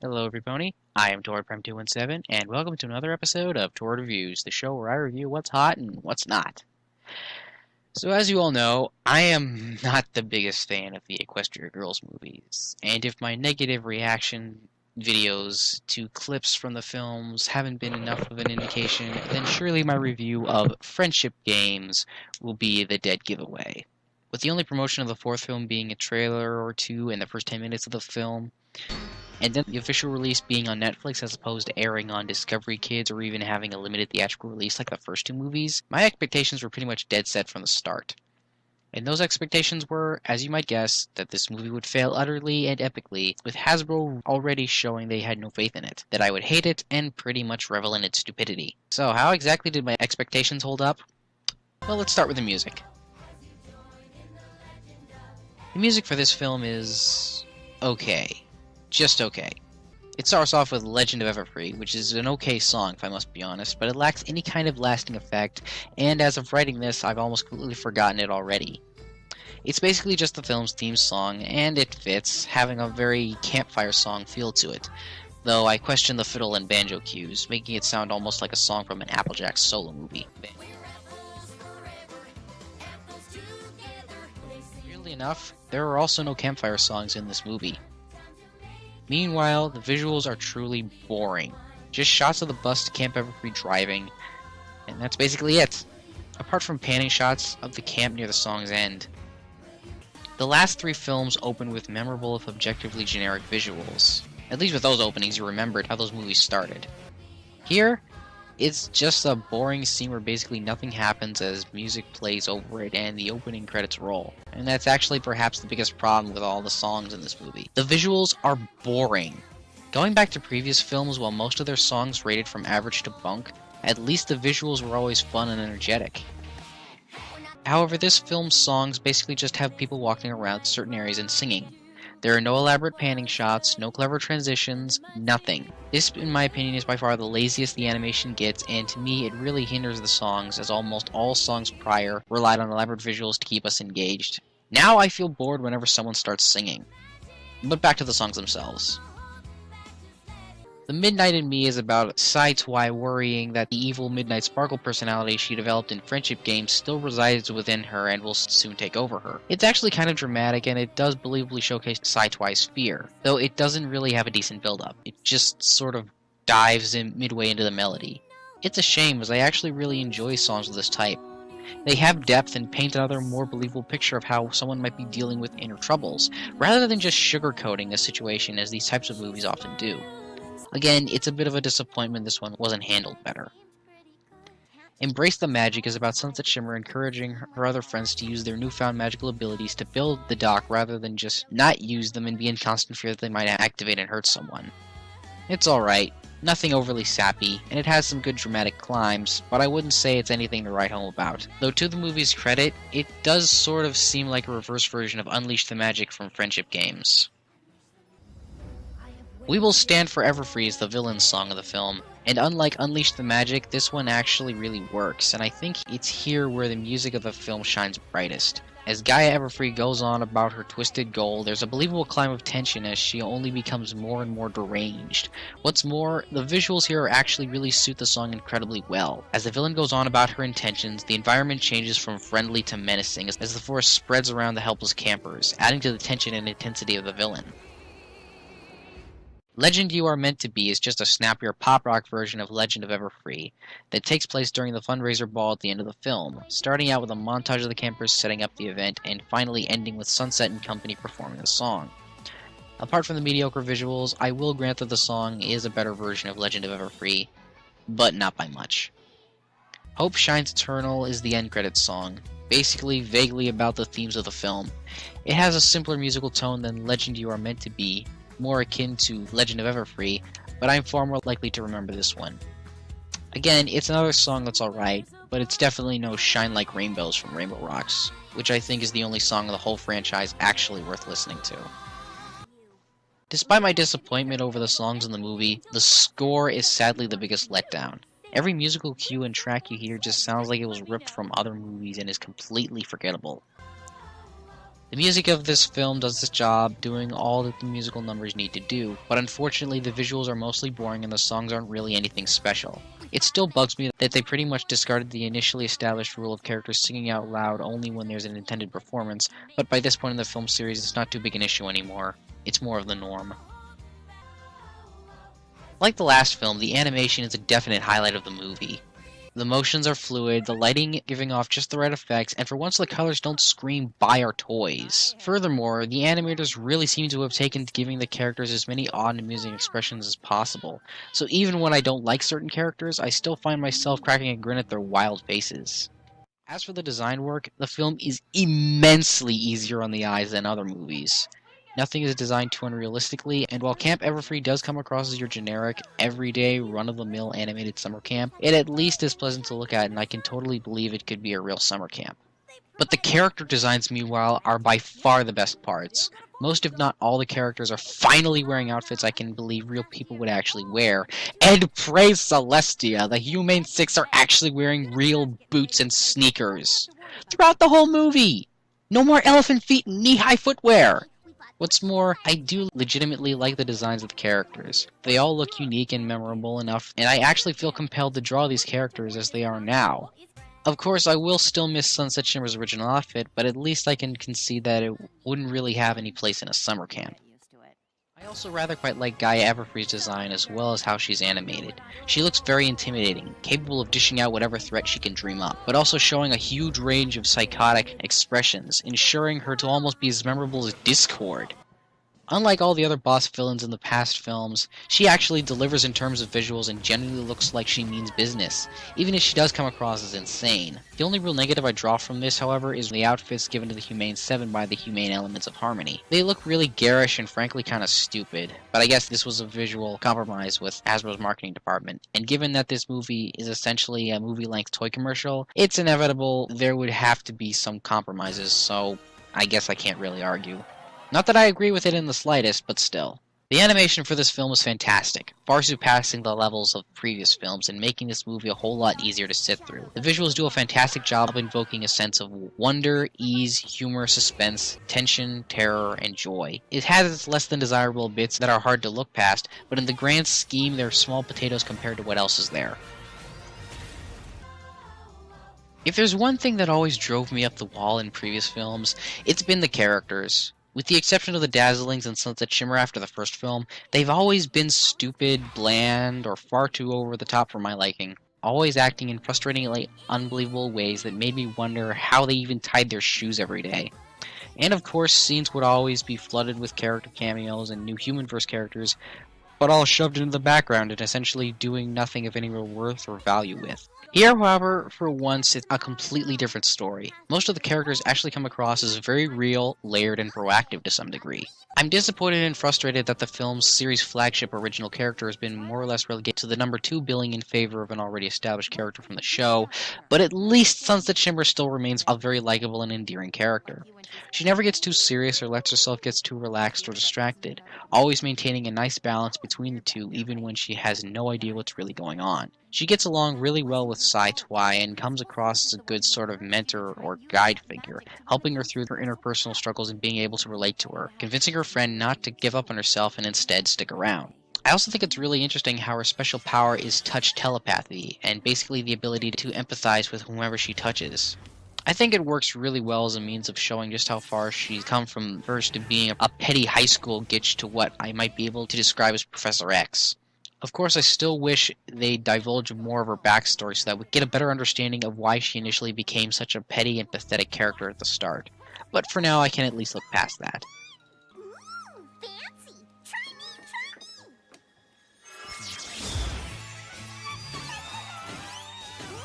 Hello everybody, I am TorridReacts and welcome to another episode of TorridReviews, the show where I review what's hot and what's not. So as you all know, I am not the biggest fan of the Equestria Girls movies, and if my negative reaction videos to clips from the films haven't been enough of an indication, then surely my review of Friendship Games will be the dead giveaway. With the only promotion of the fourth film being a trailer or two in the first 10 minutes of the film, and then the official release being on Netflix as opposed to airing on Discovery Kids or even having a limited theatrical release like the first two movies, my expectations were pretty much dead set from the start. And those expectations were, as you might guess, that this movie would fail utterly and epically, with Hasbro already showing they had no faith in it, that I would hate it and pretty much revel in its stupidity. So how exactly did my expectations hold up? Well, let's start with the music. The music for this film is okay. Just okay. It starts off with Legend of Everfree, which is an okay song if I must be honest, but it lacks any kind of lasting effect, and as of writing this, I've almost completely forgotten it already. It's basically just the film's theme song, and it fits, having a very campfire song feel to it, though I question the fiddle and banjo cues, making it sound almost like a song from an Applejack solo movie. Weirdly enough, there are also no campfire songs in this movie. Meanwhile, the visuals are truly boring. Just shots of the bus to Camp Everfree driving, and that's basically it. Apart from panning shots of the camp near the song's end. The last three films open with memorable if objectively generic visuals. At least with those openings you remembered how those movies started. Here, it's just a boring scene where basically nothing happens as music plays over it and the opening credits roll. And that's actually perhaps the biggest problem with all the songs in this movie. The visuals are boring. Going back to previous films, while most of their songs rated from average to bunk, at least the visuals were always fun and energetic. However, this film's songs basically just have people walking around certain areas and singing. There are no elaborate panning shots, no clever transitions, nothing. This, in my opinion, is by far the laziest the animation gets, and to me it really hinders the songs, as almost all songs prior relied on elaborate visuals to keep us engaged. Now I feel bored whenever someone starts singing. But back to the songs themselves. The Midnight in Me is about Sai-Twi worrying that the evil Midnight Sparkle personality she developed in Friendship Games still resides within her and will soon take over her. It's actually kind of dramatic and it does believably showcase Sai-Twi's fear, though it doesn't really have a decent build-up. It just sort of dives in midway into the melody. It's a shame as I actually really enjoy songs of this type. They have depth and paint another more believable picture of how someone might be dealing with inner troubles, rather than just sugarcoating a situation as these types of movies often do. Again, it's a bit of a disappointment this one wasn't handled better. Embrace the Magic is about Sunset Shimmer encouraging her other friends to use their newfound magical abilities to build the dock rather than just not use them and be in constant fear that they might activate and hurt someone. It's alright, nothing overly sappy, and it has some good dramatic climbs, but I wouldn't say it's anything to write home about. Though to the movie's credit, it does sort of seem like a reverse version of Unleash the Magic from Friendship Games. We Will Stand for Everfree is the villain's song of the film, and unlike Unleash the Magic, this one actually really works, and I think it's here where the music of the film shines brightest. As Gaia Everfree goes on about her twisted goal, there's a believable climb of tension as she only becomes more and more deranged. What's more, the visuals here actually really suit the song incredibly well. As the villain goes on about her intentions, the environment changes from friendly to menacing as the forest spreads around the helpless campers, adding to the tension and intensity of the villain. Legend You Are Meant to Be is just a snappier pop-rock version of Legend of Everfree that takes place during the fundraiser ball at the end of the film, starting out with a montage of the campers setting up the event and finally ending with Sunset and company performing the song. Apart from the mediocre visuals, I will grant that the song is a better version of Legend of Everfree, but not by much. Hope Shines Eternal is the end credits song, basically vaguely about the themes of the film. It has a simpler musical tone than Legend You Are Meant to Be, more akin to Legend of Everfree, but I'm far more likely to remember this one. Again, it's another song that's alright, but it's definitely no Shine Like Rainbows from Rainbow Rocks, which I think is the only song of the whole franchise actually worth listening to. Despite my disappointment over the songs in the movie, the score is sadly the biggest letdown. Every musical cue and track you hear just sounds like it was ripped from other movies and is completely forgettable. The music of this film does its job, doing all that the musical numbers need to do, but unfortunately the visuals are mostly boring and the songs aren't really anything special. It still bugs me that they pretty much discarded the initially established rule of characters singing out loud only when there's an intended performance, but by this point in the film series it's not too big an issue anymore. It's more of the norm. Like the last film, the animation is a definite highlight of the movie. The motions are fluid, the lighting giving off just the right effects, and for once the colors don't scream "buy our toys." Furthermore, the animators really seem to have taken to giving the characters as many odd and amusing expressions as possible, so even when I don't like certain characters, I still find myself cracking a grin at their wild faces. As for the design work, the film is immensely easier on the eyes than other movies. Nothing is designed too unrealistically, and while Camp Everfree does come across as your generic, everyday, run-of-the-mill animated summer camp, it at least is pleasant to look at, and I can totally believe it could be a real summer camp. But the character designs, meanwhile, are by far the best parts. Most, if not all, the characters are finally wearing outfits I can believe real people would actually wear. And praise Celestia, the Humane Six are actually wearing real boots and sneakers. Throughout the whole movie! No more elephant feet and knee-high footwear! What's more, I do legitimately like the designs of the characters. They all look unique and memorable enough, and I actually feel compelled to draw these characters as they are now. Of course, I will still miss Sunset Shimmer's original outfit, but at least I can concede that it wouldn't really have any place in a summer camp. I also rather quite like Gaia Everfree's design as well as how she's animated. She looks very intimidating, capable of dishing out whatever threat she can dream up, but also showing a huge range of psychotic expressions, ensuring her to almost be as memorable as Discord. Unlike all the other boss villains in the past films, she actually delivers in terms of visuals and generally looks like she means business, even if she does come across as insane. The only real negative I draw from this, however, is the outfits given to the Humane 7 by the Humane Elements of Harmony. They look really garish and frankly kinda stupid, but I guess this was a visual compromise with Hasbro's marketing department, and given that this movie is essentially a movie-length toy commercial, it's inevitable there would have to be some compromises, so I guess I can't really argue. Not that I agree with it in the slightest, but still. The animation for this film is fantastic, far surpassing the levels of previous films and making this movie a whole lot easier to sit through. The visuals do a fantastic job of invoking a sense of wonder, ease, humor, suspense, tension, terror, and joy. It has its less than desirable bits that are hard to look past, but in the grand scheme they're small potatoes compared to what else is there. If there's one thing that always drove me up the wall in previous films, it's been the characters. With the exception of the Dazzlings and Sunset Shimmer after the first film, they've always been stupid, bland, or far too over the top for my liking, always acting in frustratingly unbelievable ways that made me wonder how they even tied their shoes every day. And of course, scenes would always be flooded with character cameos and new Humanverse characters, but all shoved into the background and essentially doing nothing of any real worth or value with. Here, however, for once, it's a completely different story. Most of the characters actually come across as very real, layered, and proactive to some degree. I'm disappointed and frustrated that the film's series' flagship original character has been more or less relegated to the number 2 billing in favor of an already established character from the show, but at least Sunset Shimmer still remains a very likable and endearing character. She never gets too serious or lets herself get too relaxed or distracted, always maintaining a nice balance between the two even when she has no idea what's really going on. She gets along really well with Sai Twy and comes across as a good sort of mentor or guide figure, helping her through her interpersonal struggles and being able to relate to her, convincing her friend not to give up on herself and instead stick around. I also think it's really interesting how her special power is touch telepathy, and basically the ability to empathize with whomever she touches. I think it works really well as a means of showing just how far she's come from first to being a petty high school gitch to what I might be able to describe as Professor X. Of course, I still wish they'd divulge more of her backstory so that we get a better understanding of why she initially became such a petty and pathetic character at the start. But for now, I can at least look past that. Ooh, fancy! Try me! Ooh,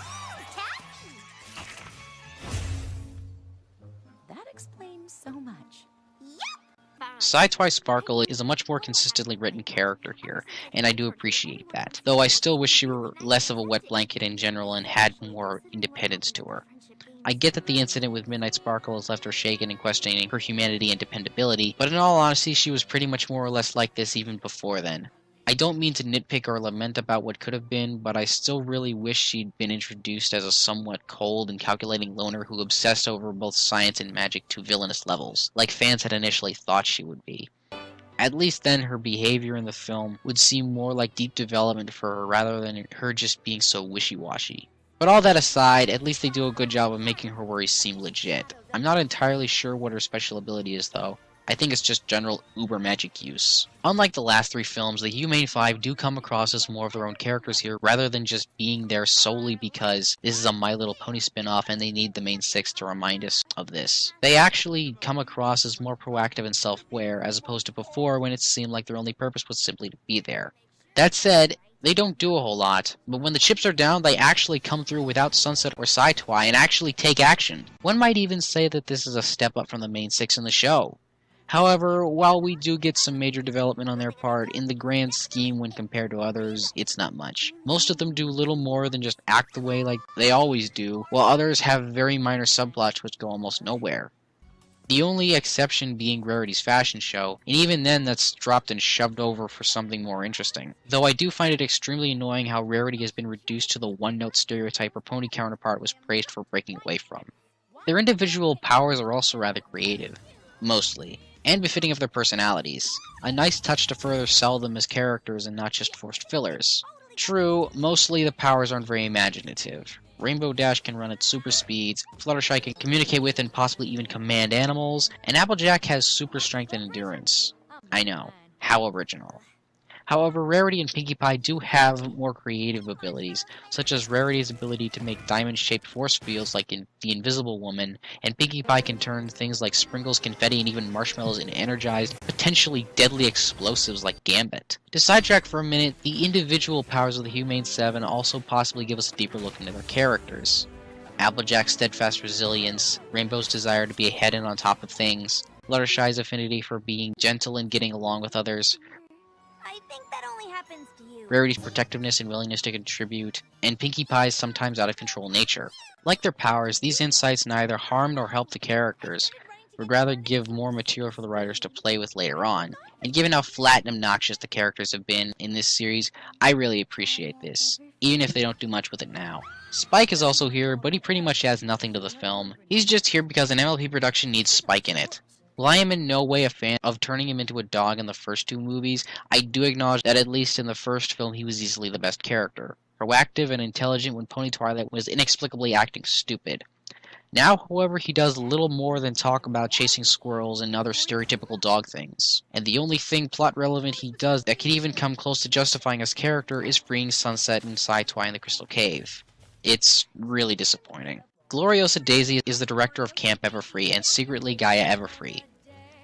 taffy! That explains so much. Sai Twy Sparkle is a much more consistently written character here, and I do appreciate that, though I still wish she were less of a wet blanket in general and had more independence to her. I get that the incident with Midnight Sparkle has left her shaken and questioning her humanity and dependability, but in all honesty, she was pretty much more or less like this even before then. I don't mean to nitpick or lament about what could have been, but I still really wish she'd been introduced as a somewhat cold and calculating loner who obsessed over both science and magic to villainous levels, like fans had initially thought she would be. At least then her behavior in the film would seem more like deep development for her rather than her just being so wishy-washy. But all that aside, at least they do a good job of making her worries seem legit. I'm not entirely sure what her special ability is though. I think it's just general uber magic use. Unlike the last 3 films, the Humane 5 do come across as more of their own characters here rather than just being there solely because this is a My Little Pony spin-off and they need the main 6 to remind us of this. They actually come across as more proactive and self-aware as opposed to before when it seemed like their only purpose was simply to be there. That said, they don't do a whole lot, but when the chips are down, they actually come through without Sunset or Sci-Twi and actually take action. One might even say that this is a step up from the main 6 in the show. However, while we do get some major development on their part, in the grand scheme when compared to others, it's not much. Most of them do little more than just act the way like they always do, while others have very minor subplots which go almost nowhere. The only exception being Rarity's fashion show, and even then that's dropped and shoved over for something more interesting. Though I do find it extremely annoying how Rarity has been reduced to the one-note stereotype her pony counterpart was praised for breaking away from. Their individual powers are also rather creative, mostly, and befitting of their personalities. A nice touch to further sell them as characters and not just forced fillers. True, mostly the powers aren't very imaginative. Rainbow Dash can run at super speeds, Fluttershy can communicate with and possibly even command animals, and Applejack has super strength and endurance. I know, how original. However, Rarity and Pinkie Pie do have more creative abilities, such as Rarity's ability to make diamond-shaped force fields like in The Invisible Woman, and Pinkie Pie can turn things like sprinkles, confetti, and even marshmallows into energized, potentially deadly explosives like Gambit. To sidetrack for a minute, the individual powers of the Humane 7 also possibly give us a deeper look into their characters. Applejack's steadfast resilience, Rainbow's desire to be ahead and on top of things, Fluttershy's affinity for being gentle and getting along with others, I think that only happens to you. Rarity's protectiveness and willingness to contribute, and Pinkie Pie's sometimes out-of-control nature. Like their powers, these insights neither harm nor help the characters, but rather give more material for the writers to play with later on. And given how flat and obnoxious the characters have been in this series, I really appreciate this, even if they don't do much with it now. Spike is also here, but he pretty much adds nothing to the film. He's just here because an MLP production needs Spike in it. While I am in no way a fan of turning him into a dog in the first 2 movies, I do acknowledge that at least in the first film he was easily the best character. Proactive and intelligent when Pony Twilight was inexplicably acting stupid. Now, however, he does little more than talk about chasing squirrels and other stereotypical dog things. And the only thing plot relevant he does that can even come close to justifying his character is freeing Sunset and Sci-Twi in the Crystal Cave. It's really disappointing. Gloriosa Daisy is the director of Camp Everfree and secretly Gaia Everfree.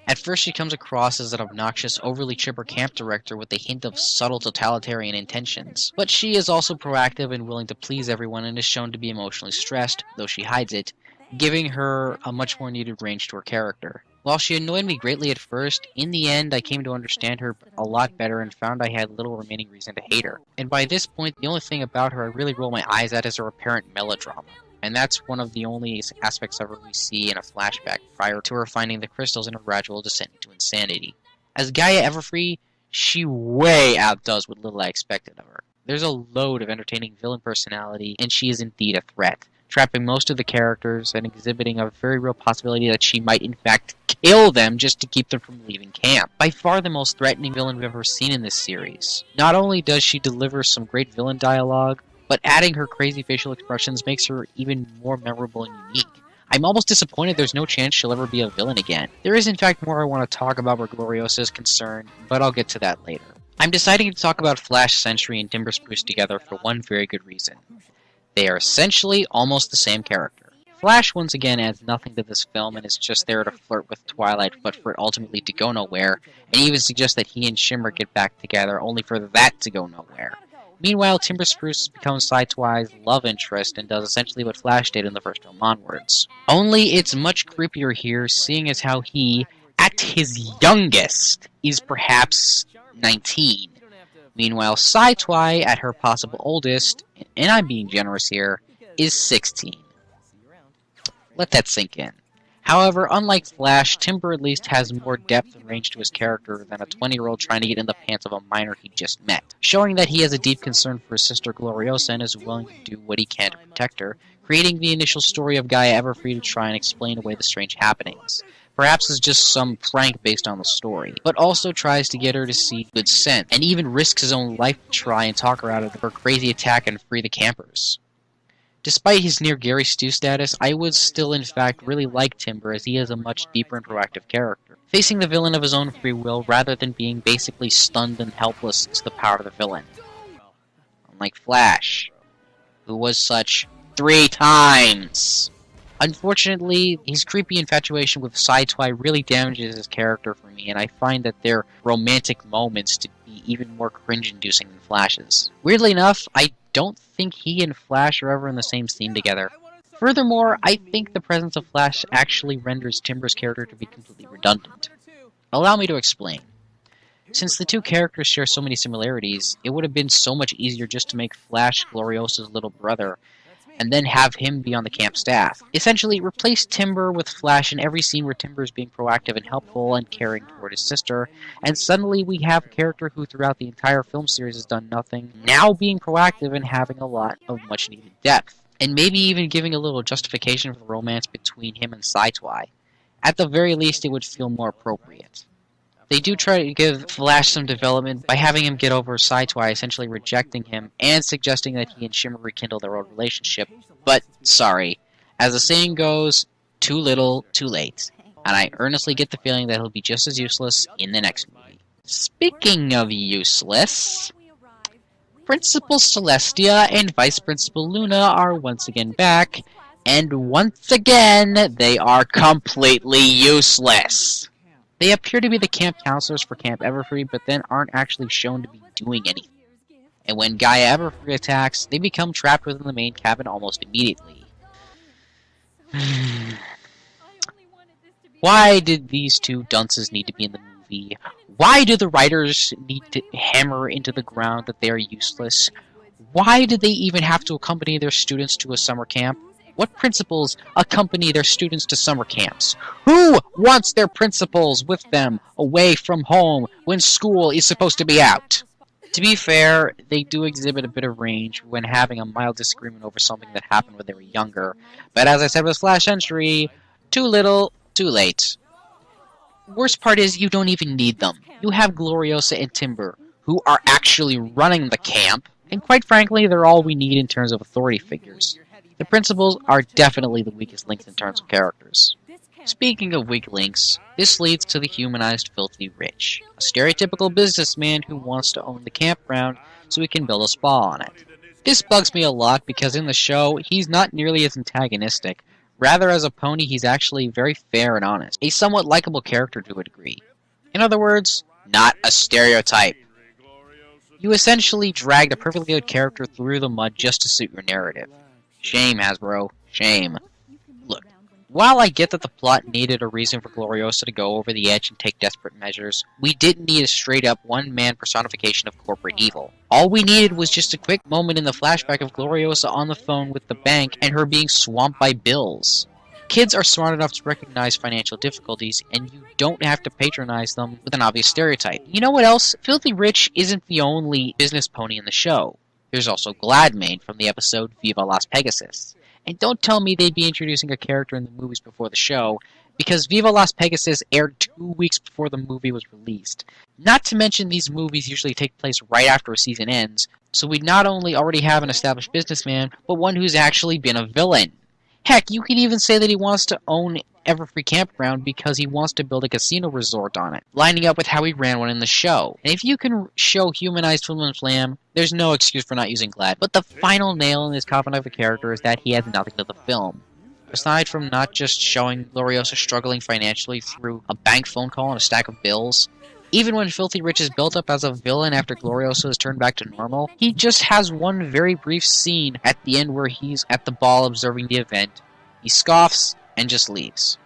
At first she comes across as an obnoxious, overly chipper camp director with a hint of subtle totalitarian intentions. But she is also proactive and willing to please everyone and is shown to be emotionally stressed, though she hides it, giving her a much more needed range to her character. While she annoyed me greatly at first, in the end I came to understand her a lot better and found I had little remaining reason to hate her. And by this point, the only thing about her I really roll my eyes at is her apparent melodrama. And that's one of the only aspects of her we see in a flashback prior to her finding the crystals and her gradual descent into insanity. As Gaia Everfree, she way outdoes what little I expected of her. There's a load of entertaining villain personality, and she is indeed a threat, trapping most of the characters and exhibiting a very real possibility that she might in fact kill them just to keep them from leaving camp. By far the most threatening villain we've ever seen in this series. Not only does she deliver some great villain dialogue, but adding her crazy facial expressions makes her even more memorable and unique. I'm almost disappointed there's no chance she'll ever be a villain again. There is in fact more I want to talk about where Gloriosa is concerned, but I'll get to that later. I'm deciding to talk about Flash Sentry and Timber Spruce together for one very good reason. They are essentially almost the same character. Flash once again adds nothing to this film and is just there to flirt with Twilight, but for it ultimately to go nowhere, and even suggest that he and Shimmer get back together only for that to go nowhere. Meanwhile, Timber Spruce becomes Sci-Twi's love interest and does essentially what Flash did in the first film onwards. Only it's much creepier here, seeing as how he, at his youngest, is perhaps 19. Meanwhile, Sci-Twi, at her possible oldest, and I'm being generous here, is 16. Let that sink in. However, unlike Flash, Timber at least has more depth and range to his character than a 20-year-old trying to get in the pants of a minor he just met, showing that he has a deep concern for his sister Gloriosa and is willing to do what he can to protect her, creating the initial story of Gaia Everfree to try and explain away the strange happenings. Perhaps it's just some prank based on the story, but also tries to get her to see good sense, and even risks his own life to try and talk her out of her crazy attack and free the campers. Despite his near Gary Stu status, I would still in fact really like Timber as he is a much deeper and proactive character, facing the villain of his own free will rather than being basically stunned and helpless to the power of the villain. Unlike Flash, who was such 3 times. Unfortunately, his creepy infatuation with Sideswipe really damages his character for me, and I find that their romantic moments to be even more cringe-inducing than Flash's. Weirdly enough, I don't think he and Flash are ever in the same scene together. Furthermore, I think the presence of Flash actually renders Timber's character to be completely redundant. Allow me to explain. Since the two characters share so many similarities, it would have been so much easier just to make Flash Gloriosa's little brother, and then have him be on the camp staff. Essentially, replace Timber with Flash in every scene where Timber is being proactive and helpful and caring toward his sister, and suddenly we have a character who throughout the entire film series has done nothing, now being proactive and having a lot of much needed depth, and maybe even giving a little justification for the romance between him and Sideswipe. At the very least, it would feel more appropriate. They do try to give Flash some development by having him get over Sideswipe essentially rejecting him and suggesting that he and Shimmer rekindle their old relationship, but sorry. As the saying goes, too little, too late. And I earnestly get the feeling that he'll be just as useless in the next movie. Speaking of useless, Principal Celestia and Vice Principal Luna are once again back, and once again, they are completely useless. They appear to be the camp counselors for Camp Everfree, but then aren't actually shown to be doing anything. And when Gaia Everfree attacks, they become trapped within the main cabin almost immediately. Why did these two dunces need to be in the movie? Why do the writers need to hammer into the ground that they are useless? Why did they even have to accompany their students to a summer camp? What principals accompany their students to summer camps? Who wants their principals with them away from home when school is supposed to be out? To be fair, they do exhibit a bit of range when having a mild disagreement over something that happened when they were younger. But as I said with Flash Entry, too little, too late. Worst part is you don't even need them. You have Gloriosa and Timber, who are actually running the camp, and quite frankly, they're all we need in terms of authority figures. The principals are definitely the weakest links in terms of characters. Speaking of weak links, this leads to the humanized Filthy Rich, a stereotypical businessman who wants to own the campground so he can build a spa on it. This bugs me a lot because in the show, he's not nearly as antagonistic. Rather, as a pony, he's actually very fair and honest, a somewhat likable character to a degree. In other words, not a stereotype. You essentially dragged a perfectly good character through the mud just to suit your narrative. Shame, Hasbro. Shame. Look, while I get that the plot needed a reason for Gloriosa to go over the edge and take desperate measures, we didn't need a straight-up one-man personification of corporate evil. All we needed was just a quick moment in the flashback of Gloriosa on the phone with the bank and her being swamped by bills. Kids are smart enough to recognize financial difficulties, and you don't have to patronize them with an obvious stereotype. You know what else? Filthy Rich isn't the only business pony in the show. There's also Gladmane from the episode Viva Las Pegasus. And don't tell me they'd be introducing a character in the movies before the show, because Viva Las Pegasus aired 2 weeks before the movie was released. Not to mention these movies usually take place right after a season ends, so we'd not only already have an established businessman, but one who's actually been a villain. Heck, you could even say that he wants to own Everfree Campground because he wants to build a casino resort on it, lining up with how he ran one in the show. And if you can show humanized Flim and Flam, there's no excuse for not using Glad. But the final nail in his coffin of a character is that he adds nothing to the film. Aside from not just showing Gloriosa struggling financially through a bank phone call and a stack of bills, even when Filthy Rich is built up as a villain after Gloriosa is turned back to normal, he just has one very brief scene at the end where he's at the ball observing the event. He scoffs and just leaves.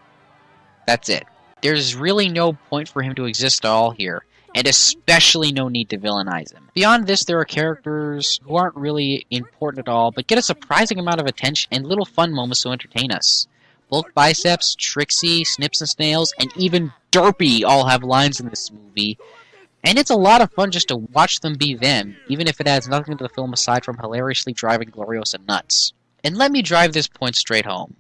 That's it. There's really no point for him to exist at all here, and especially no need to villainize him. Beyond this, there are characters who aren't really important at all, but get a surprising amount of attention and little fun moments to entertain us. Bulk Biceps, Trixie, Snips and Snails, and even Derpy all have lines in this movie. And it's a lot of fun just to watch them be them, even if it adds nothing to the film aside from hilariously driving Gloriosa nuts. And let me drive this point straight home.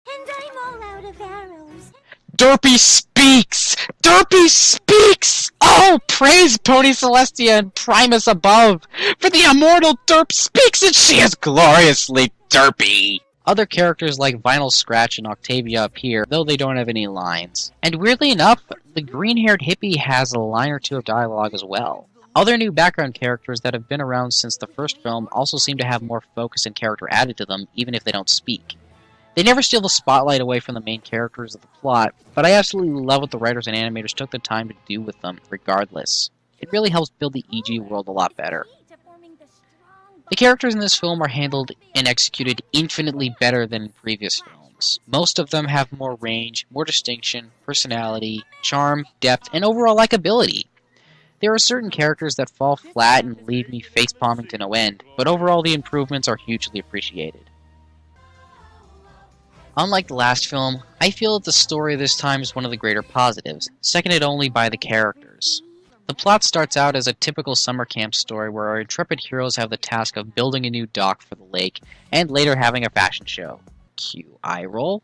And I'm all out of arrows. Derpy speaks! Derpy speaks! Oh, praise Pony Celestia and Primus above! For the immortal Derp speaks and she is gloriously derpy! Other characters like Vinyl Scratch and Octavia appear, though they don't have any lines. And weirdly enough, the green-haired hippie has a line or two of dialogue as well. Other new background characters that have been around since the first film also seem to have more focus and character added to them, even if they don't speak. They never steal the spotlight away from the main characters of the plot, but I absolutely love what the writers and animators took the time to do with them, regardless. It really helps build the EG world a lot better. The characters in this film are handled and executed infinitely better than in previous films. Most of them have more range, more distinction, personality, charm, depth, and overall likability. There are certain characters that fall flat and leave me facepalming to no end, but overall the improvements are hugely appreciated. Unlike the last film, I feel that the story this time is one of the greater positives, seconded only by the characters. The plot starts out as a typical summer camp story where our intrepid heroes have the task of building a new dock for the lake, and later having a fashion show. Cue eye roll.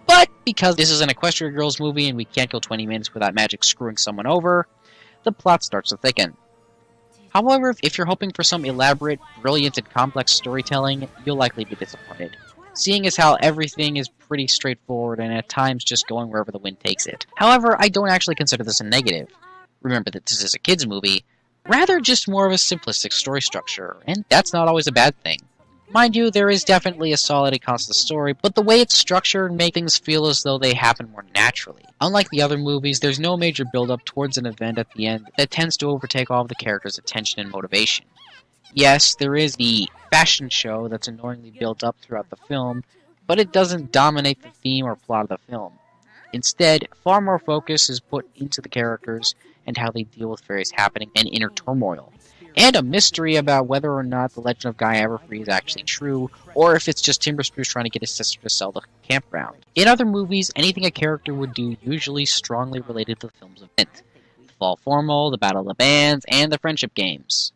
But because this is an Equestria Girls movie and we can't go 20 minutes without magic screwing someone over, the plot starts to thicken. However, if you're hoping for some elaborate, brilliant, and complex storytelling, you'll likely be disappointed, seeing as how everything is pretty straightforward and at times just going wherever the wind takes it. However, I don't actually consider this a negative. Remember that this is a kids' movie, rather just more of a simplistic story structure, and that's not always a bad thing. Mind you, there is definitely a solid and constant story, but the way it's structured makes things feel as though they happen more naturally. Unlike the other movies, there's no major build-up towards an event at the end that tends to overtake all of the characters' attention and motivation. Yes, there is the fashion show that's annoyingly built up throughout the film, but it doesn't dominate the theme or plot of the film. Instead, far more focus is put into the characters and how they deal with various happenings and inner turmoil, and a mystery about whether or not the legend of Guy Everfree is actually true, or if it's just Timber Spruce trying to get his sister to sell the campground. In other movies, anything a character would do usually strongly related to the film's event. The Fall Formal, the Battle of the Bands, and the Friendship Games.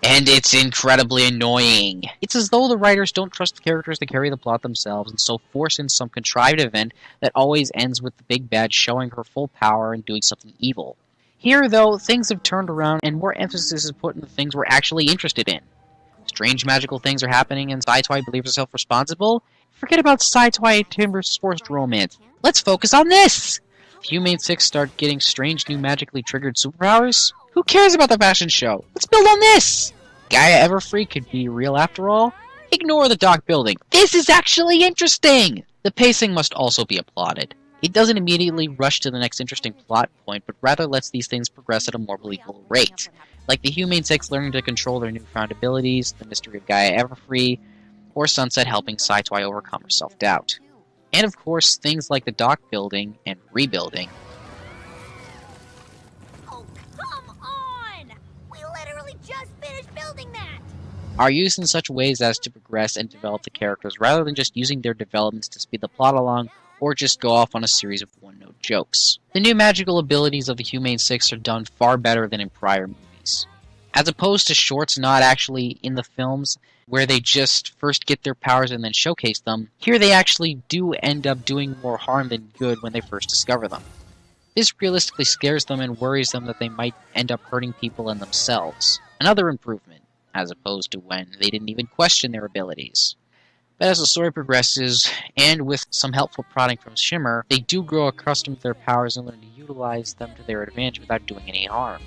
And it's incredibly annoying. It's as though the writers don't trust the characters to carry the plot themselves, and so force in some contrived event that always ends with the big bad showing her full power and doing something evil. Here, though, things have turned around and more emphasis is put in the things we're actually interested in. Strange magical things are happening and Saitoi believes herself responsible. Forget about Saitoi and Timber's forced romance. Let's focus on this! The Humane Six start getting strange new magically triggered superpowers. Who cares about the fashion show? Let's build on this! Gaia Everfree could be real after all. Ignore the dock building. This is actually interesting! The pacing must also be applauded. It doesn't immediately rush to the next interesting plot point, but rather lets these things progress at a more believable rate. Like the Humane Six learning to control their newfound abilities, the mystery of Gaia Everfree, or Sunset helping Saitoi overcome her self-doubt. And of course, things like the dock building and rebuilding. Oh, come on! We literally just finished building that! Are used in such ways as to progress and develop the characters rather than just using their developments to speed the plot along or just go off on a series of one-note jokes. The new magical abilities of the Humane Six are done far better than in prior movies. As opposed to shorts not actually in the films, where they just first get their powers and then showcase them, here they actually do end up doing more harm than good when they first discover them. This realistically scares them and worries them that they might end up hurting people and themselves. Another improvement, as opposed to when they didn't even question their abilities. But as the story progresses, and with some helpful prodding from Shimmer, they do grow accustomed to their powers and learn to utilize them to their advantage without doing any harm.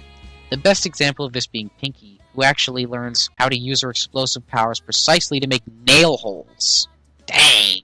The best example of this being Pinky, who actually learns how to use her explosive powers precisely to make nail holes. Dang!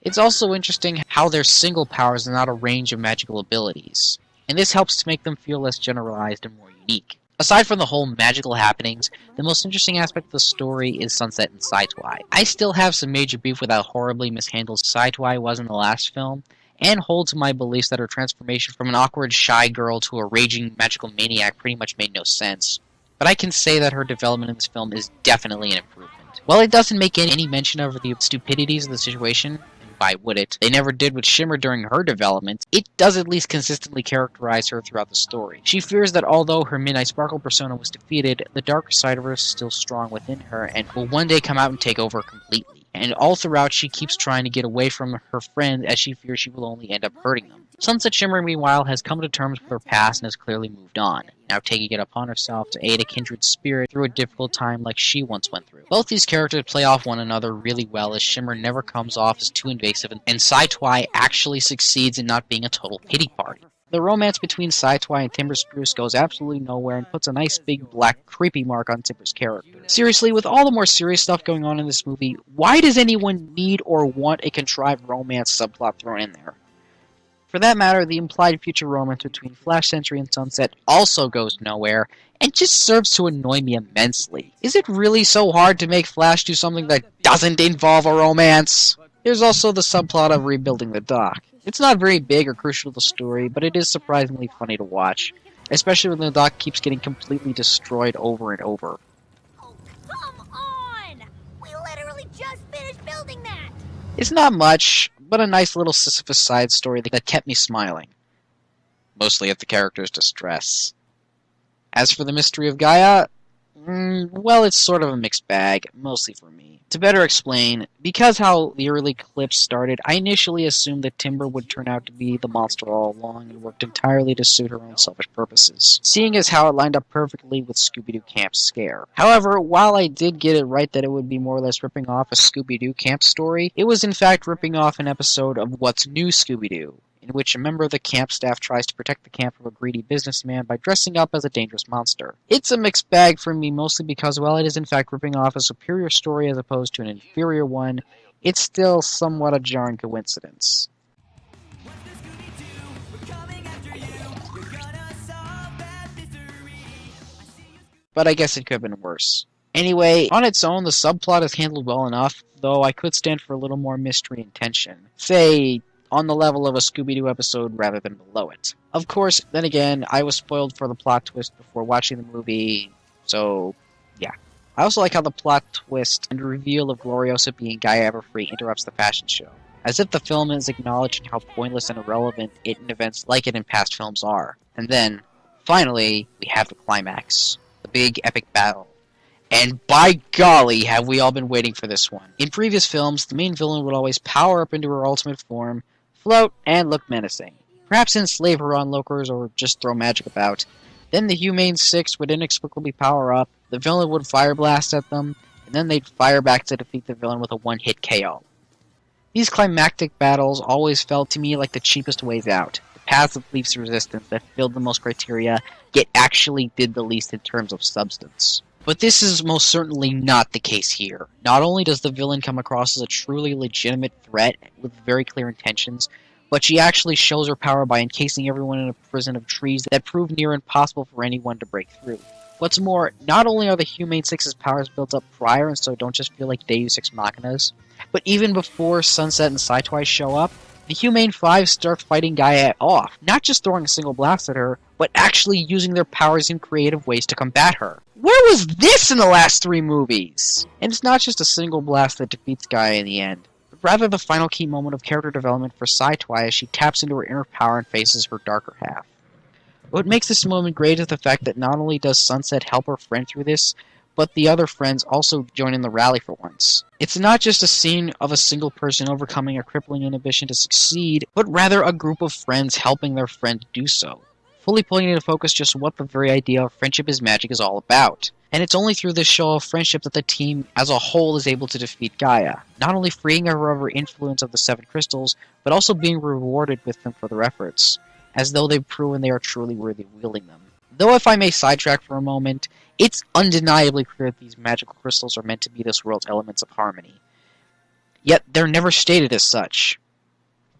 It's also interesting how their single powers are not a range of magical abilities, and this helps to make them feel less generalized and more unique. Aside from the whole magical happenings, the most interesting aspect of the story is Sunset and Saitoi. I still have some major beef with how horribly mishandled Saitoi was in the last film, and hold to my beliefs that her transformation from an awkward, shy girl to a raging magical maniac pretty much made no sense. But I can say that her development in this film is definitely an improvement. While it doesn't make any mention of the stupidities of the situation, and why would it? They never did with Shimmer during her development. It does at least consistently characterize her throughout the story. She fears that although her Midnight Sparkle persona was defeated, the darker side of her is still strong within her and will one day come out and take over completely. And all throughout, she keeps trying to get away from her friend as she fears she will only end up hurting them. Sunset Shimmer, meanwhile, has come to terms with her past and has clearly moved on, now taking it upon herself to aid a kindred spirit through a difficult time like she once went through. Both these characters play off one another really well, as Shimmer never comes off as too invasive, and Saitwai actually succeeds in not being a total pity party. The romance between Saitwai and Timber Spruce goes absolutely nowhere and puts a nice big black creepy mark on Timber's character. Seriously, with all the more serious stuff going on in this movie, why does anyone need or want a contrived romance subplot thrown in there? For that matter, the implied future romance between Flash Sentry and Sunset also goes nowhere, and just serves to annoy me immensely. Is it really so hard to make Flash do something that doesn't involve a romance? There's also the subplot of rebuilding the dock. It's not very big or crucial to the story, but it is surprisingly funny to watch, especially when the dock keeps getting completely destroyed over and over. Oh, come on! We literally just finished building that! It's not much, but a nice little Sisyphus side story that kept me smiling. Mostly at the character's distress. As for the mystery of Gaia, well, it's sort of a mixed bag, mostly for me. To better explain, because how the early clips started, I initially assumed that Timber would turn out to be the monster all along and worked entirely to suit her own selfish purposes, seeing as how it lined up perfectly with Scooby-Doo Camp Scare. However, while I did get it right that it would be more or less ripping off a Scooby-Doo Camp story, it was in fact ripping off an episode of What's New Scooby-Doo, in which a member of the camp staff tries to protect the camp from a greedy businessman by dressing up as a dangerous monster. It's a mixed bag for me, mostly because while it is in fact ripping off a superior story as opposed to an inferior one, it's still somewhat a jarring coincidence. But I guess it could have been worse. Anyway, on its own, the subplot is handled well enough, though I could stand for a little more mystery and tension. Say, on the level of a Scooby-Doo episode rather than below it. Of course, then again, I was spoiled for the plot twist before watching the movie, so yeah. I also like how the plot twist and reveal of Gloriosa being Gaia Everfree interrupts the fashion show, as if the film is acknowledging how pointless and irrelevant it and events like it in past films are. And then, finally, we have the climax. The big epic battle. And by golly, have we all been waiting for this one. In previous films, the main villain would always power up into her ultimate form, float, and look menacing. Perhaps enslave her onlookers or just throw magic about. Then the Humane Six would inexplicably power up, the villain would fire blast at them, and then they'd fire back to defeat the villain with a one-hit KO. These climactic battles always felt to me like the cheapest ways out. The paths of least resistance that filled the most criteria, yet actually did the least in terms of substance. But this is most certainly not the case here. Not only does the villain come across as a truly legitimate threat with very clear intentions, but she actually shows her power by encasing everyone in a prison of trees that prove near impossible for anyone to break through. What's more, not only are the Humane Six's powers built up prior and so don't just feel like Deus Ex Machinas, but even before Sunset and Saitwai show up, the Humane Five start fighting Gaia off, not just throwing a single blast at her, but actually using their powers in creative ways to combat her. Where was this in the last 3 movies? And it's not just a single blast that defeats Gaia in the end, but rather the final key moment of character development for Saitwai as she taps into her inner power and faces her darker half. What makes this moment great is the fact that not only does Sunset help her friend through this, but the other friends also join in the rally for once. It's not just a scene of a single person overcoming a crippling inhibition to succeed, but rather a group of friends helping their friend do so, fully pulling into focus just what the very idea of friendship is magic is all about. And it's only through this show of friendship that the team as a whole is able to defeat Gaia, not only freeing her of her influence of the 7 crystals, but also being rewarded with them for their efforts, as though they've proven they are truly worthy of wielding them. Though if I may sidetrack for a moment, it's undeniably clear that these magical crystals are meant to be this world's elements of harmony. Yet they're never stated as such.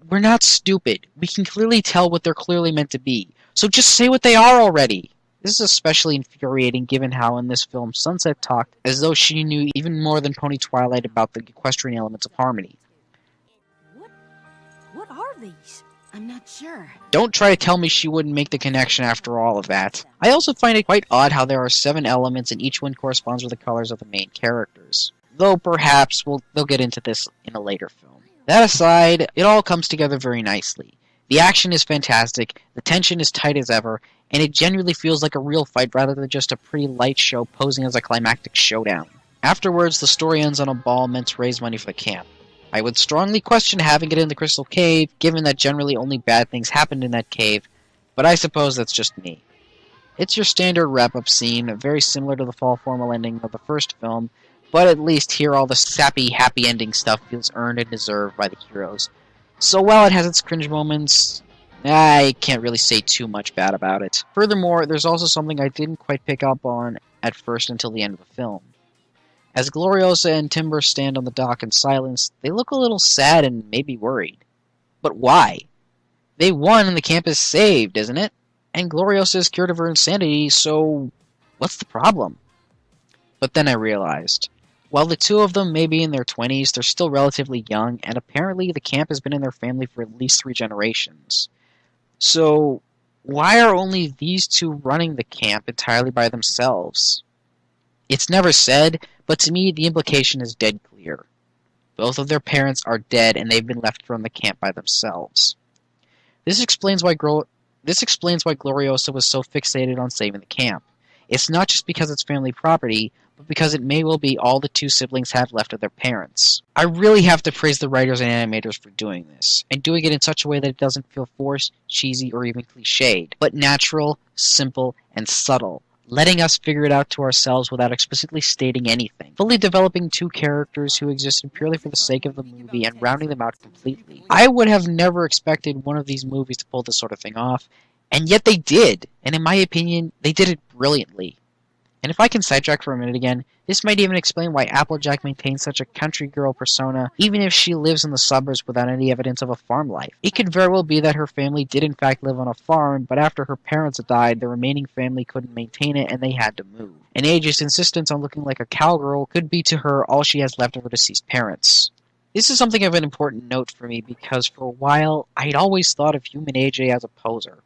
We're not stupid. We can clearly tell what they're clearly meant to be. So just say what they are already! This is especially infuriating given how in this film Sunset talked as though she knew even more than Pony Twilight about the equestrian elements of harmony. What are these? I'm not sure. Don't try to tell me she wouldn't make the connection after all of that. I also find it quite odd how there are 7 elements and each one corresponds with the colors of the main characters. Though perhaps they'll get into this in a later film. That aside, it all comes together very nicely. The action is fantastic, the tension is tight as ever, and it genuinely feels like a real fight rather than just a pretty light show posing as a climactic showdown. Afterwards, the story ends on a ball meant to raise money for the camp. I would strongly question having it in the Crystal Cave, given that generally only bad things happened in that cave, but I suppose that's just me. It's your standard wrap-up scene, very similar to the fall formal ending of the first film, but at least here all the sappy, happy ending stuff feels earned and deserved by the heroes. So while it has its cringe moments, I can't really say too much bad about it. Furthermore, there's also something I didn't quite pick up on at first until the end of the film. As Gloriosa and Timber stand on the dock in silence, they look a little sad and maybe worried. But why? They won and the camp is saved, isn't it? And Gloriosa is cured of her insanity, so what's the problem? But then I realized, while the two of them may be in their 20s, they're still relatively young, and apparently the camp has been in their family for at least 3 generations. So, why are only these two running the camp entirely by themselves? It's never said, but to me the implication is dead clear. Both of their parents are dead and they've been left to run the camp by themselves. This explains why Gloriosa was so fixated on saving the camp. It's not just because it's family property, but because it may well be all the two siblings have left of their parents. I really have to praise the writers and animators for doing this, and doing it in such a way that it doesn't feel forced, cheesy, or even cliched, but natural, simple, and subtle, letting us figure it out to ourselves without explicitly stating anything, fully developing two characters who existed purely for the sake of the movie and rounding them out completely. I would have never expected one of these movies to pull this sort of thing off, and yet they did, and in my opinion, they did it brilliantly. And if I can sidetrack for a minute again, this might even explain why Applejack maintains such a country girl persona, even if she lives in the suburbs without any evidence of a farm life. It could very well be that her family did in fact live on a farm, but after her parents died, the remaining family couldn't maintain it and they had to move. And Age's insistence on looking like a cowgirl could be to her all she has left of her deceased parents. This is something of an important note for me because for a while, I'd always thought of human AJ as a poser.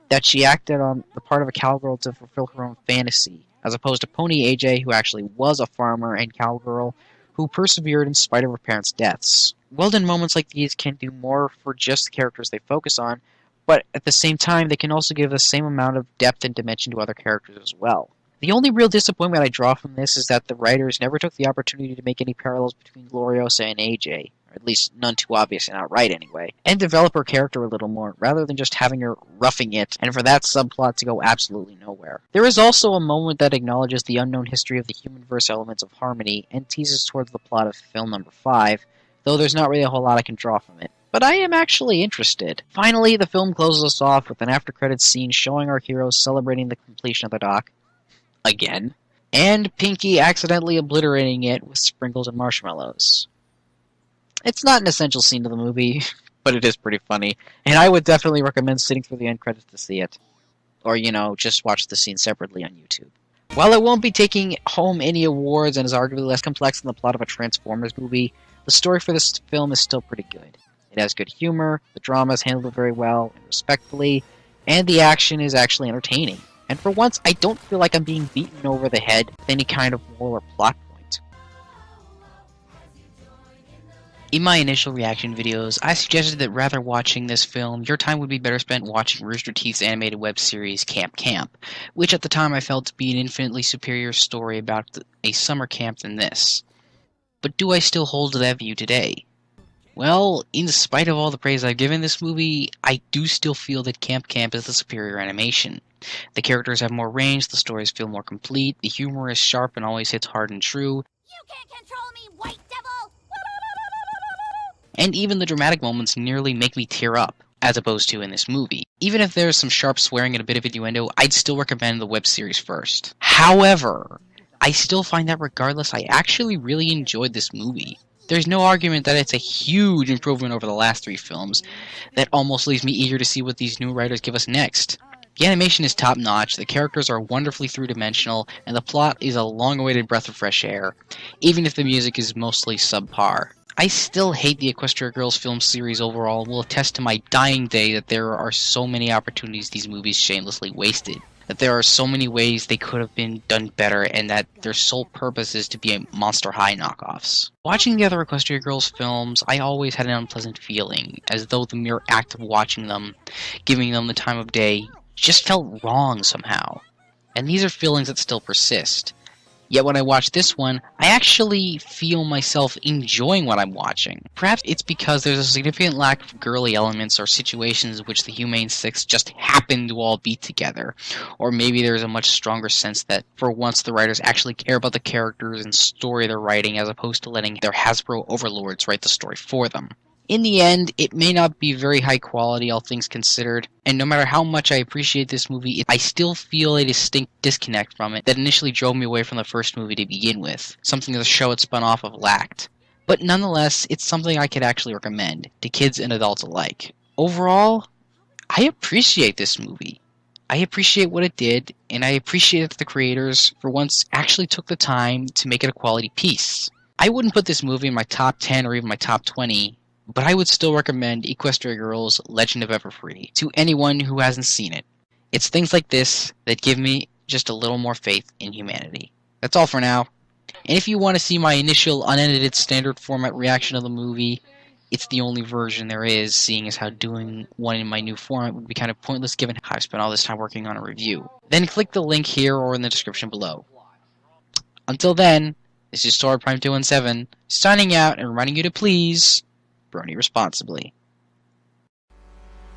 That she acted on the part of a cowgirl to fulfill her own fantasy, as opposed to Pony AJ, who actually was a farmer and cowgirl, who persevered in spite of her parents' deaths. Well-done moments like these can do more for just the characters they focus on, but at the same time, they can also give the same amount of depth and dimension to other characters as well. The only real disappointment I draw from this is that the writers never took the opportunity to make any parallels between Gloriosa and AJ, or at least none too obvious and outright anyway, and develop her character a little more, rather than just having her roughing it, and for that subplot to go absolutely nowhere. There is also a moment that acknowledges the unknown history of the human-verse elements of Harmony, and teases towards the plot of film number 5, though there's not really a whole lot I can draw from it. But I am actually interested. Finally, the film closes us off with an after-credits scene showing our heroes celebrating the completion of the dock, again, and Pinky accidentally obliterating it with sprinkles and marshmallows. It's not an essential scene to the movie, but it is pretty funny, and I would definitely recommend sitting through the end credits to see it. Or, just watch the scene separately on YouTube. While it won't be taking home any awards and is arguably less complex than the plot of a Transformers movie, the story for this film is still pretty good. It has good humor, the drama is handled very well and respectfully, and the action is actually entertaining. And for once, I don't feel like I'm being beaten over the head with any kind of moral or plot point. In my initial reaction videos, I suggested that rather watching this film, your time would be better spent watching Rooster Teeth's animated web series Camp Camp, which at the time I felt to be an infinitely superior story about a summer camp than this. But do I still hold to that view today? Well, in spite of all the praise I've given this movie, I do still feel that Camp Camp is the superior animation. The characters have more range, the stories feel more complete, the humor is sharp and always hits hard and true. You can't control me, white devil! And even the dramatic moments nearly make me tear up, as opposed to in this movie. Even if there's some sharp swearing and a bit of innuendo, I'd still recommend the web series first. However, I still find that regardless, I actually really enjoyed this movie. There's no argument that it's a huge improvement over the last 3 films that almost leaves me eager to see what these new writers give us next. The animation is top-notch, the characters are wonderfully three-dimensional, and the plot is a long-awaited breath of fresh air, even if the music is mostly subpar. I still hate the Equestria Girls film series overall and will attest to my dying day that there are so many opportunities these movies shamelessly wasted. that there are so many ways they could have been done better, and that their sole purpose is to be a Monster High knockoffs. Watching the other Equestria Girls films, I always had an unpleasant feeling, as though the mere act of watching them, giving them the time of day, just felt wrong somehow. And these are feelings that still persist. Yet when I watch this one, I actually feel myself enjoying what I'm watching. Perhaps it's because there's a significant lack of girly elements or situations in which the Humane Six just happen to all be together. Or maybe there's a much stronger sense that, for once, the writers actually care about the characters and story they're writing as opposed to letting their Hasbro overlords write the story for them. In the end, it may not be very high quality, all things considered, and no matter how much I appreciate this movie, I still feel a distinct disconnect from it that initially drove me away from the first movie to begin with, something the show it spun off of lacked. But nonetheless, it's something I could actually recommend, to kids and adults alike. Overall, I appreciate this movie. I appreciate what it did, and I appreciate that the creators, for once, actually took the time to make it a quality piece. I wouldn't put this movie in my top 10 or even my top 20, but I would still recommend Equestria Girls Legend of Everfree to anyone who hasn't seen it. It's things like this that give me just a little more faith in humanity. That's all for now. And if you want to see my initial unedited standard format reaction of the movie, it's the only version there is, seeing as how doing one in my new format would be kind of pointless given how I've spent all this time working on a review. Then click the link here or in the description below. Until then, this is TorridReacts 217, signing out and reminding you to please brony responsibly.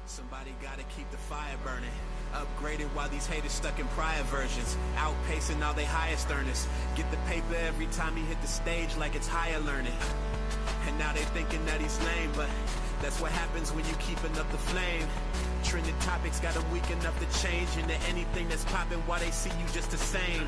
Somebody gotta keep the fire burning. Upgraded while these haters stuck in prior versions. Outpacing all they highest earners. Get the paper every time he hit the stage like it's higher learning. And now they thinking that he's lame, but that's what happens when you keeping up the flame. Trending topics got them weak enough to change into anything that's popping while they see you just the same.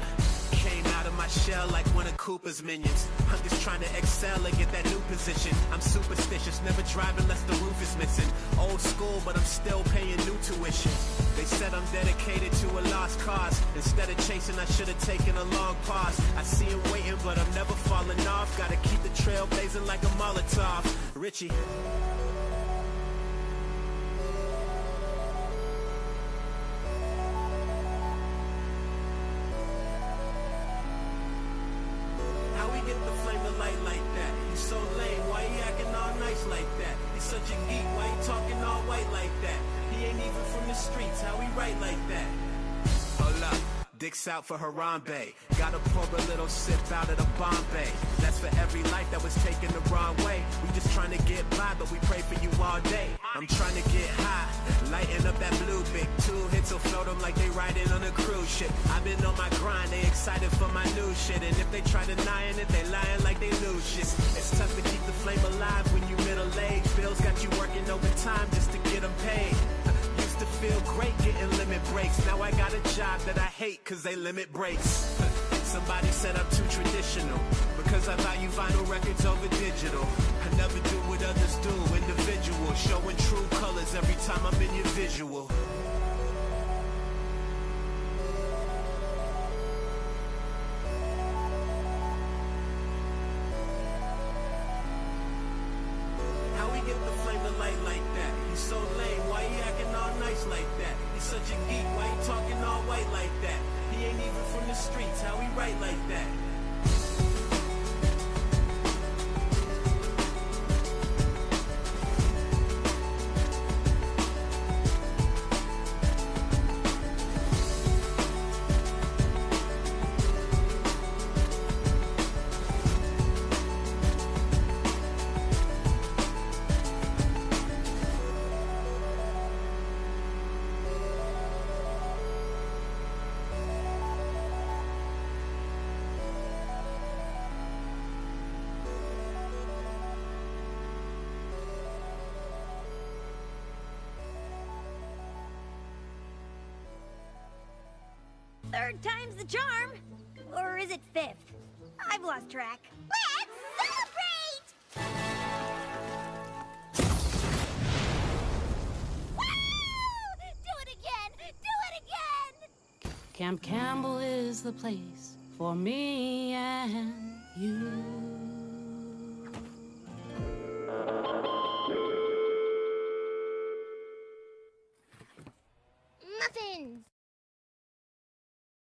Came out of my shell like one of Cooper's minions. I'm just trying to excel and get that new position. I'm superstitious, never drive unless the roof is missing. Old school, but I'm still paying new tuition. They said I'm dedicated to a lost cause. Instead of chasing, I should have taken a long pause. I see him waiting, but I'm never falling off. Gotta keep the trail blazing like a Molotov. Richie. So lame, why he acting all nice like that? He's such a geek, why he talking all white like that? He ain't even from the streets, how he write like that? Hold up, dicks out for Harambe. Gotta pour a little sip out of the Bombay. That's for every life that was taken the wrong way. We just trying to get by, but we pray for you all day. I'm trying to get high, lighten up that blue big. 2 hits will float them like they riding on a cruise ship. I've been on my grind, they excited for my new shit. And if they try denying it, they lying like they lose shit. It's tough to keep the flame alive when you middle-aged. Bills got you working overtime just to get them paid. Used to feel great getting limit breaks. Now I got a job that I hate cause they limit breaks. Somebody said I'm too traditional because I value vinyl records over digital. I never do what others do, individual. Showing true colors every time I'm in your visual. How we get the flame to light like that? He's so lame, why he acting all nice like that? He's such a geek, why he talking all white like that? He ain't even from the streets, how he write like that? Third time's the charm. Or is it fifth? I've lost track. Let's celebrate! Woo! Do it again! Do it again! Camp Campbell is the place for me and you. Muffins!